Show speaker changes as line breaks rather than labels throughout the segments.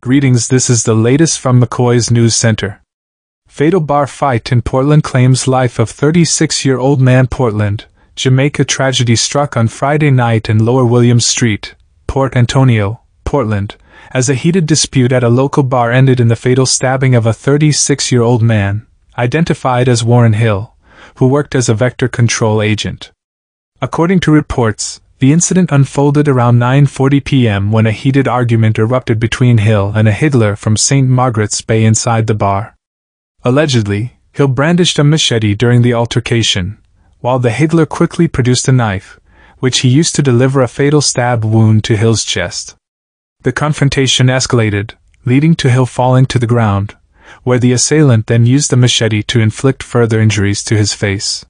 Greetings, this is the latest from McCoy's News Center. Fatal bar fight in Portland claims life of 36-year-old man. Portland, Jamaica. Tragedy struck on Friday night in Lower Williams Street, Port Antonio, Portland, as a heated dispute at a local bar ended in the fatal stabbing of a 36-year-old man, identified as Warren Hill, who worked as a vector control agent. According to reports, the incident unfolded around 9:40 p.m. when a heated argument erupted between Hill and a higgler from St. Margaret's Bay inside the bar. Allegedly, Hill brandished a machete during the altercation, while the higgler quickly produced a knife, which he used to deliver a fatal stab wound to Hill's chest. The confrontation escalated, leading to Hill falling to the ground, where the assailant then used the machete to inflict further injuries to his face.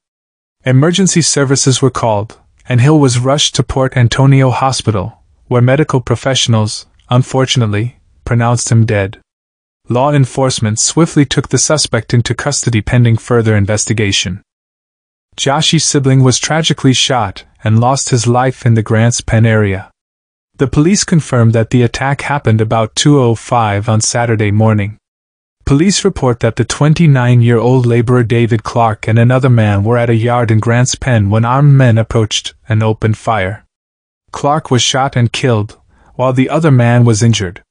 Emergency services were called, and Hill was rushed to Port Antonio Hospital, where medical professionals, unfortunately, pronounced him dead. Law enforcement swiftly took the suspect into custody pending further investigation. Jahshii's sibling was tragically shot and lost his life in the Grants Pen area. The police confirmed that the attack happened about 2:05 on Saturday morning. Police report that the 29-year-old laborer David Clark and another man were at a yard in Grants Pen when armed men approached and opened fire. Clark was shot and killed, while the other man was injured.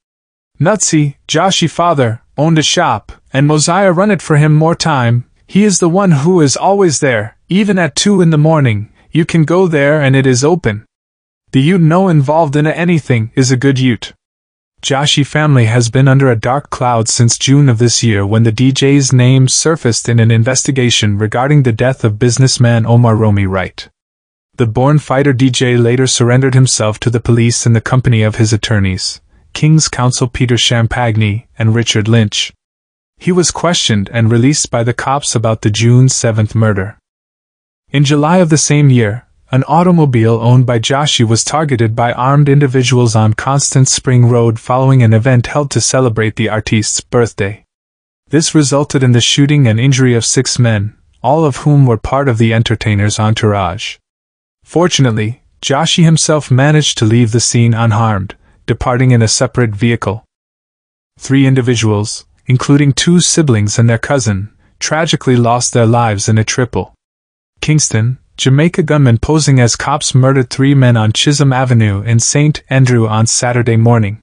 Nutsy, Jahshii father, owned a shop, and Mosiah run it for him more time. He is the one who is always there, even at 2 in the morning. You can go there and it is open. The youth no involved in anything is a good youth. Jahshii family has been under a dark cloud since June of this year when the DJ's name surfaced in an investigation regarding the death of businessman Omar Romy Wright. The born fighter DJ later surrendered himself to the police in the company of his attorneys, King's Counsel Peter Champagne and Richard Lynch. He was questioned and released by the cops about the June 7th murder. In July of the same year, an automobile owned by Jahshii was targeted by armed individuals on Constant Spring Road following an event held to celebrate the artist's birthday. This resulted in the shooting and injury of 6 men, all of whom were part of the entertainer's entourage. Fortunately, Jahshii himself managed to leave the scene unharmed, departing in a separate vehicle. 3 individuals, including 2 siblings and their cousin, tragically lost their lives in a triple. Kingston, Jamaica. Gunmen posing as cops murdered 3 men on Chisholm Avenue in St. Andrew on Saturday morning.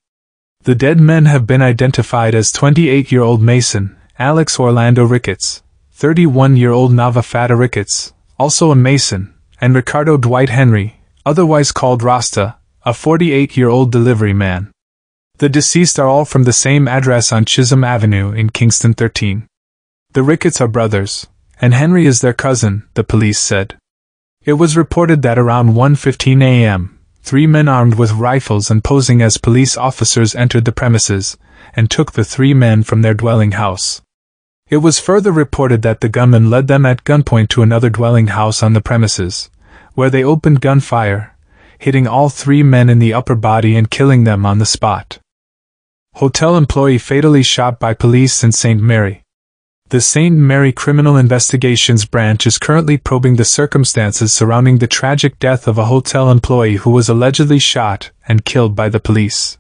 The dead men have been identified as 28-year-old Mason, Alex Orlando Ricketts, 31-year-old Nava Fata Ricketts, also a Mason, and Ricardo Dwight Henry, otherwise called Rasta, a 48-year-old delivery man. The deceased are all from the same address on Chisholm Avenue in Kingston 13. The Ricketts are brothers, and Henry is their cousin, the police said. It was reported that around 1:15 a.m., 3 men armed with rifles and posing as police officers entered the premises, and took the 3 men from their dwelling house. It was further reported that the gunmen led them at gunpoint to another dwelling house on the premises, where they opened gunfire, hitting all 3 men in the upper body and killing them on the spot. Hotel employee fatally shot by police in St. Mary. The St. Mary Criminal Investigations Branch is currently probing the circumstances surrounding the tragic death of a hotel employee who was allegedly shot and killed by the police.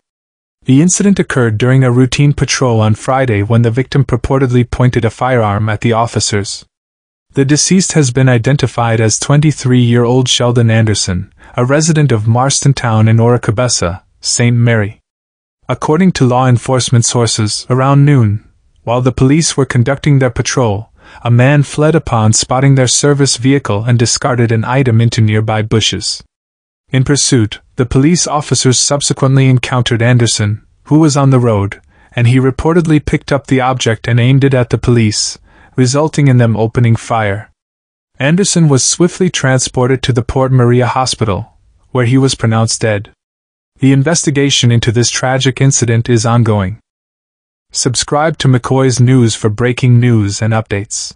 The incident occurred during a routine patrol on Friday when the victim purportedly pointed a firearm at the officers. The deceased has been identified as 23-year-old Sheldon Anderson, a resident of Marston Town in Oracabessa, St. Mary. According to law enforcement sources, around noon, while the police were conducting their patrol, a man fled upon spotting their service vehicle and discarded an item into nearby bushes. In pursuit, the police officers subsequently encountered Anderson, who was on the road, and he reportedly picked up the object and aimed it at the police, resulting in them opening fire. Anderson was swiftly transported to the Port Maria Hospital, where he was pronounced dead. The investigation into this tragic incident is ongoing. Subscribe to McCoy's News for breaking news and updates.